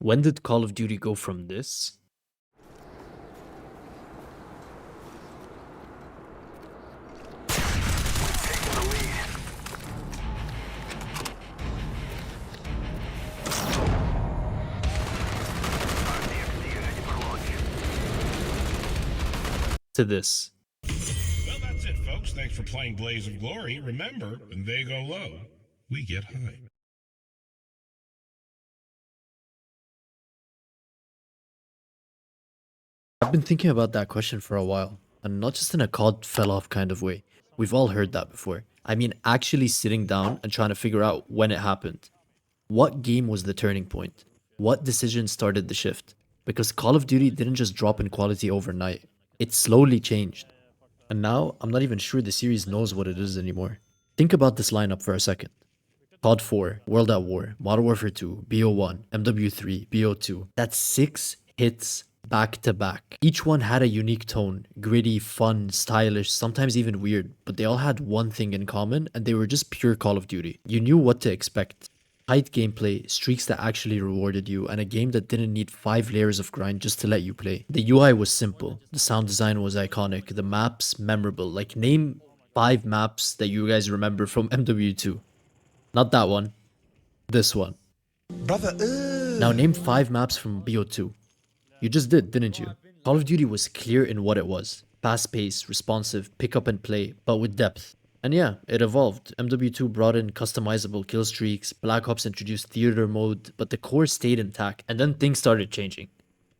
When did Call of Duty go from this to this? Well, that's it, folks. Thanks for playing Blaze of Glory. Remember, when they go low, we get high. I've been thinking about that question for a while, and not just in a COD fell off kind of way. We've all heard that before. I mean, actually sitting down and trying to figure out when it happened. What game was the turning point? What decision started the shift? Because Call of Duty didn't just drop in quality overnight, it slowly changed. And now, I'm not even sure the series knows what it is anymore. Think about this lineup for a second. COD 4, World at War, Modern Warfare 2, BO1, MW3, BO2. That's 6 hits back to back. Each one had a unique tone, gritty, fun, stylish, sometimes even weird, but they all had one thing in common, and they were just pure Call of Duty. You knew what to expect. Tight gameplay, streaks that actually rewarded you, and a game that didn't need 5 layers of grind just to let you play. The UI was simple, the sound design was iconic, the maps memorable. Like, name 5 maps that you guys remember from MW2. Not that one. This one. Brother, Now name 5 maps from BO2. You just did, didn't you? Call of Duty was clear in what it was. Fast-paced, responsive, pick up and play, but with depth. And yeah, it evolved. MW2 brought in customizable kill streaks, Black Ops introduced theater mode, but the core stayed intact, and then things started changing.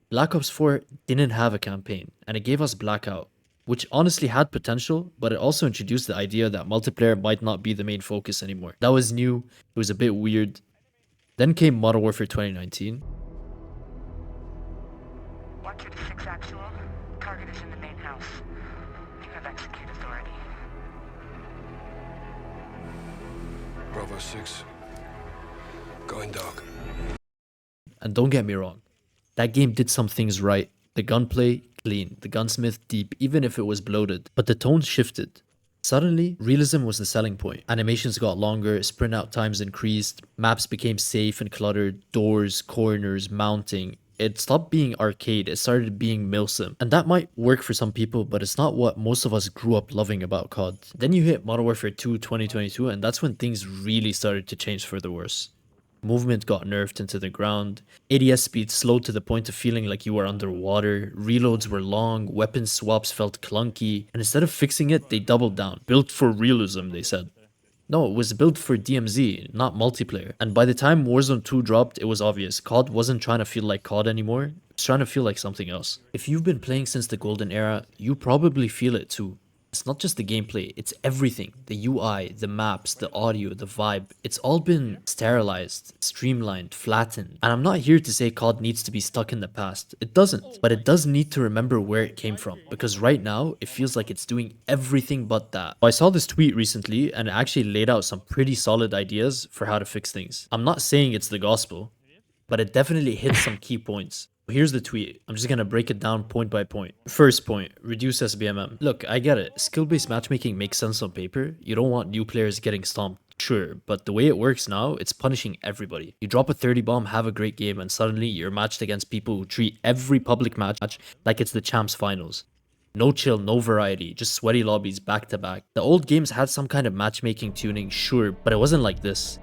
Black Ops 4 didn't have a campaign, and it gave us Blackout, which honestly had potential, but it also introduced the idea that multiplayer might not be the main focus anymore. That was new, it was a bit weird. Then came Modern Warfare 2019. 126 actual. Target is in the main house. You have execute authority. Bravo 6. Going dark. And don't get me wrong, that game did some things right. The gunplay, clean. The gunsmith, deep, even if it was bloated. But the tone shifted. Suddenly, realism was the selling point. Animations got longer, sprint out times increased, maps became safe and cluttered, doors, corners, mounting. It stopped being arcade, it started being milsim. And that might work for some people, but it's not what most of us grew up loving about COD. Then you hit Modern Warfare 2 2022, and that's when things really started to change for the worse. Movement got nerfed into the ground, ADS speed slowed to the point of feeling like you were underwater, reloads were long, weapon swaps felt clunky, and instead of fixing it, they doubled down. Built for realism, they said. No, it was built for DMZ, not multiplayer. And by the time Warzone 2 dropped, it was obvious. COD wasn't trying to feel like COD anymore, it was trying to feel like something else. If you've been playing since the golden era, you probably feel it too. It's not just the gameplay, it's everything. The UI, the maps, the audio, the vibe. It's all been sterilized, streamlined, flattened. And I'm not here to say COD needs to be stuck in the past. It doesn't. But it does need to remember where it came from. Because right now, it feels like it's doing everything but that. I saw this tweet recently and it actually laid out some pretty solid ideas for how to fix things. I'm not saying it's the gospel, but it definitely hits some key points. Here's the tweet. I'm just gonna break it down point by point. First point, reduce SBMM. Look, I get it. Skill-based matchmaking makes sense on paper. You don't want new players getting stomped. Sure, but the way it works now, it's punishing everybody. You drop a 30 bomb, have a great game, and suddenly you're matched against people who treat every public match like it's the champs finals. No chill, no variety, just sweaty lobbies back to back. The old games had some kind of matchmaking tuning, sure, but it wasn't like this.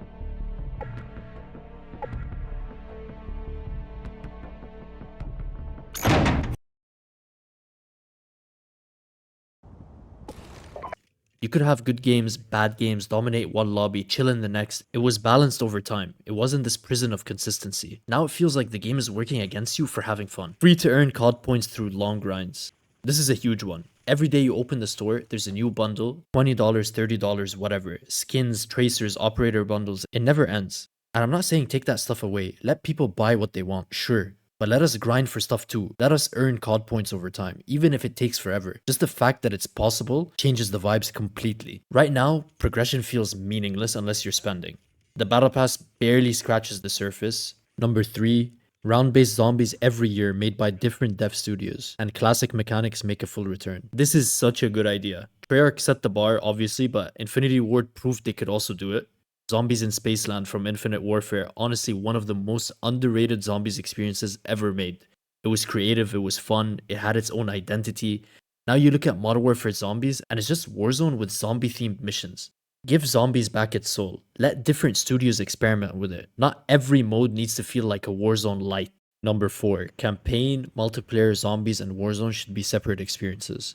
You could have good games, bad games, dominate one lobby, chill in the next. It was balanced over time. It wasn't this prison of consistency. Now it feels like the game is working against you for having fun. Free to earn COD points through long grinds. This is a huge one. Every day you open the store, there's a new bundle, $20, $30, whatever. Skins, tracers, operator bundles. It never ends. And I'm not saying take that stuff away. Let people buy what they want, sure. But let us grind for stuff too. Let us earn COD points over time, even if it takes forever. Just the fact that it's possible changes the vibes completely. Right now, progression feels meaningless unless you're spending. The battle pass barely scratches the surface. Number 3, round-based zombies every year made by different dev studios, and classic mechanics make a full return. This is such a good idea. Treyarch set the bar, obviously, but Infinity Ward proved they could also do it. Zombies in Spaceland from Infinite Warfare, honestly, one of the most underrated zombies experiences ever made. It was creative, it was fun, it had its own identity. Now you look at Modern Warfare Zombies, and it's just Warzone with zombie themed missions. Give zombies back its soul. Let different studios experiment with it. Not every mode needs to feel like a Warzone light. Number 4. Campaign, multiplayer, zombies, and Warzone should be separate experiences.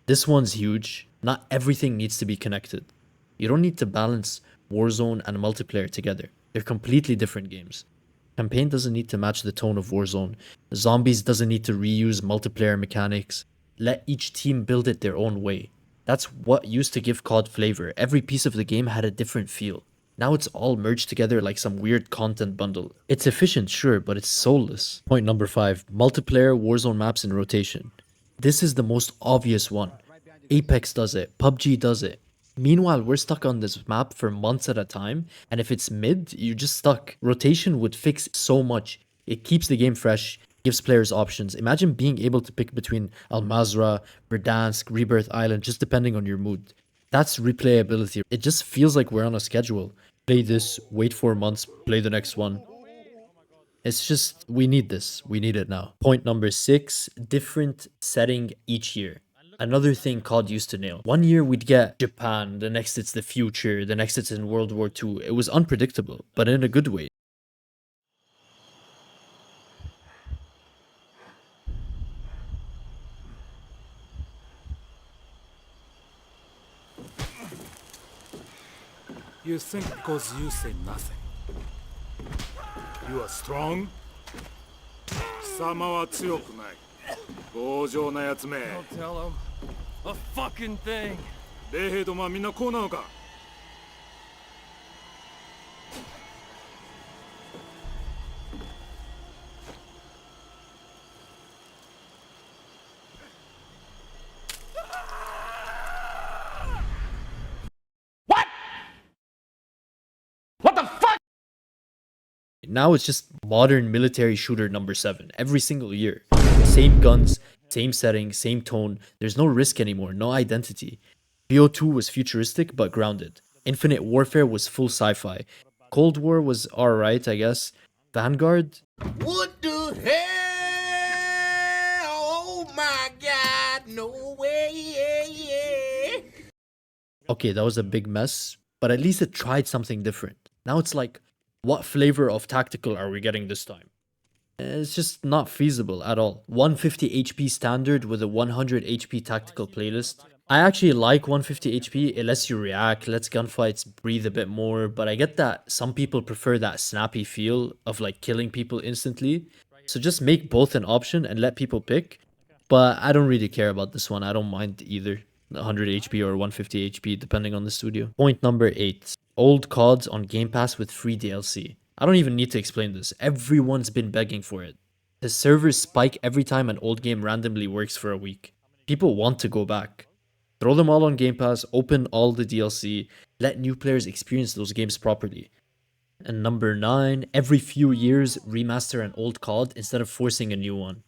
This one's huge. Not everything needs to be connected. You don't need to balance Warzone and multiplayer together. They're completely different games. Campaign doesn't need to match the tone of Warzone. Zombies doesn't need to reuse multiplayer mechanics. Let each team build it their own way. That's what used to give COD flavor. Every piece of the game had a different feel. Now it's all merged together like some weird content bundle. It's efficient, sure, but it's soulless. Point number 5. Multiplayer Warzone maps in rotation. This is the most obvious one. Apex does it. PUBG does it. Meanwhile, we're stuck on this map for months at a time, and if it's mid, you're just stuck. Rotation would fix so much. It keeps the game fresh, gives players options. Imagine being able to pick between Al Mazrah, Verdansk, Rebirth Island, just depending on your mood. That's replayability. It just feels like we're on a schedule. Play this, wait 4 months, play the next one. It's just, we need this. We need it now. Point number 6, different setting each year. Another thing COD used to nail. One year we'd get Japan, the next it's the future, the next it's in World War II. It was unpredictable, but in a good way. You think because you say nothing, you are strong? 貴様は強くない。強情なやつめ。Don't tell him a fucking thing. 米兵どもはみんなこうなのか? Now it's just modern military shooter number 7 every single year. Same guns, same setting, same tone. There's no risk anymore, no identity. BO2 was futuristic but grounded. Infinite Warfare was full sci-fi. Cold War was alright, I guess. Vanguard? What the hell? Oh my god, no way. Okay, that was a big mess, but at least it tried something different. Now it's like, what flavor of tactical are we getting this time? It's just not feasible at all. 150 HP standard with a 100 HP tactical playlist. I actually like 150 HP. It lets you react, lets gunfights breathe a bit more, but I get that some people prefer that snappy feel of like killing people instantly. So just make both an option and let people pick. But I don't really care about this one. I don't mind either. 100 HP or 150 HP depending on the studio. Point number 8. Old CODs on Game Pass with free DLC. I don't even need to explain this. Everyone's been begging for it. The servers spike every time an old game randomly works for a week. People want to go back. Throw them all on Game Pass, open all the DLC, let new players experience those games properly. And number 9, every few years remaster an old COD instead of forcing a new one.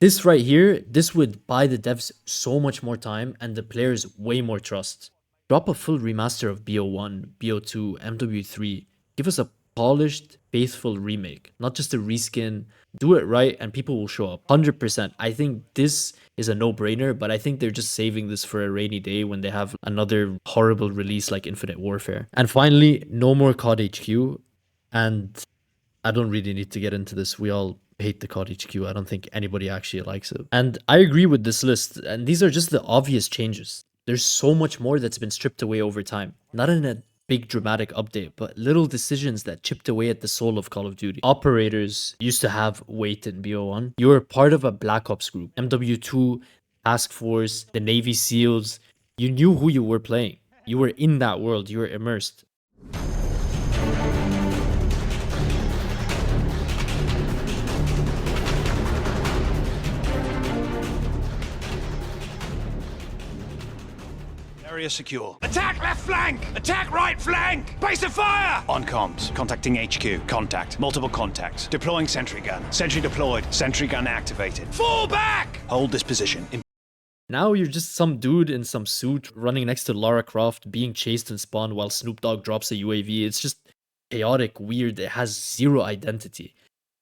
This right here, this would buy the devs so much more time and the players way more trust. Drop a full remaster of BO1, BO2, MW3. Give us a polished, faithful remake, not just a reskin. Do it right and people will show up. 100%. I think this is a no-brainer, but I think they're just saving this for a rainy day when they have another horrible release like Infinite Warfare. And finally, no more COD HQ. And I don't really need to get into this. We all hate the COD HQ. I don't think anybody actually likes it. And I agree with this list. And these are just the obvious changes. There's so much more that's been stripped away over time. Not in a big dramatic update, but little decisions that chipped away at the soul of Call of Duty. Operators used to have weight in BO1. You were part of a Black Ops group. MW2, Task Force, the Navy SEALs. You knew who you were playing. You were in that world. You were immersed. Area secure. Attack left flank! Attack right flank! Base of fire! On comms. Contacting HQ. Contact. Multiple contacts. Deploying sentry gun. Sentry deployed. Sentry gun activated. Fall back! Hold this position. Now you're just some dude in some suit running next to Lara Croft being chased in Spawn while Snoop Dogg drops a UAV. It's just chaotic, weird. It has zero identity.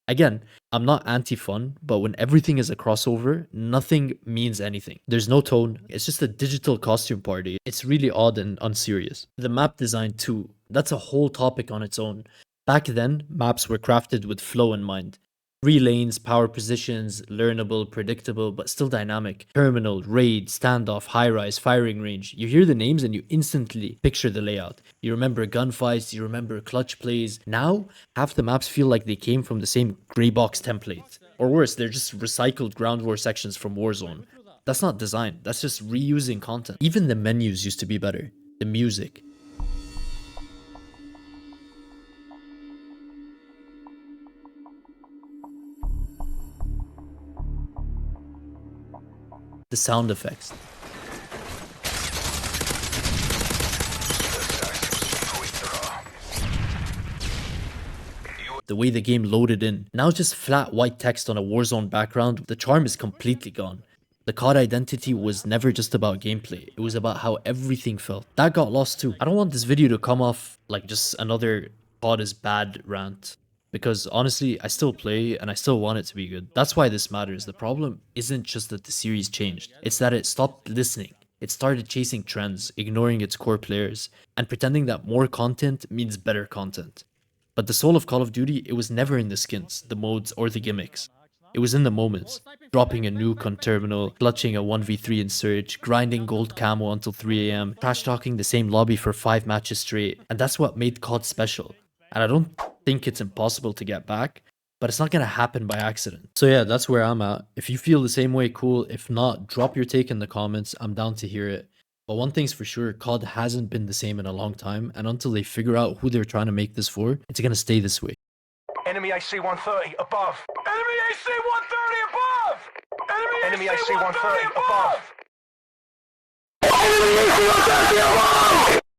Again, I'm not anti-fun, but when everything is a crossover, nothing means anything. There's no tone. It's just a digital costume party. It's really odd and unserious. The map design too. That's a whole topic on its own. Back then, maps were crafted with flow in mind. 3 lanes, power positions, learnable, predictable, but still dynamic. Terminal, raid, standoff, high rise, firing range. You hear the names and you instantly picture the layout. You remember gunfights, you remember clutch plays. Now, half the maps feel like they came from the same grey box template. Or worse, they're just recycled ground war sections from Warzone. That's not design, that's just reusing content. Even the menus used to be better. The music. The sound effects. The way the game loaded in. Now it's just flat white text on a Warzone background. The charm is completely gone. The COD identity was never just about gameplay. It was about how everything felt. That got lost too. I don't want this video to come off like just another COD is bad rant. Because honestly, I still play and I still want it to be good. That's why this matters. The problem isn't just that the series changed. It's that it stopped listening. It started chasing trends, ignoring its core players, and pretending that more content means better content. But the soul of Call of Duty, it was never in the skins, the modes, or the gimmicks. It was in the moments. Dropping a nuke on terminal, clutching a 1v3 in Surge, grinding gold camo until 3 AM, trash talking the same lobby for 5 matches straight. And that's what made COD special. And I don't think it's impossible to get back, but it's not gonna happen by accident. So yeah, that's where I'm at. If you feel the same way, cool. If not, drop your take in the comments. I'm down to hear it. But one thing's for sure, COD hasn't been the same in a long time, and until they figure out who they're trying to make this for, it's gonna stay this way. Enemy AC 130 above. Enemy AC 130 above. Enemy AC 130 above. Enemy AC 130 above.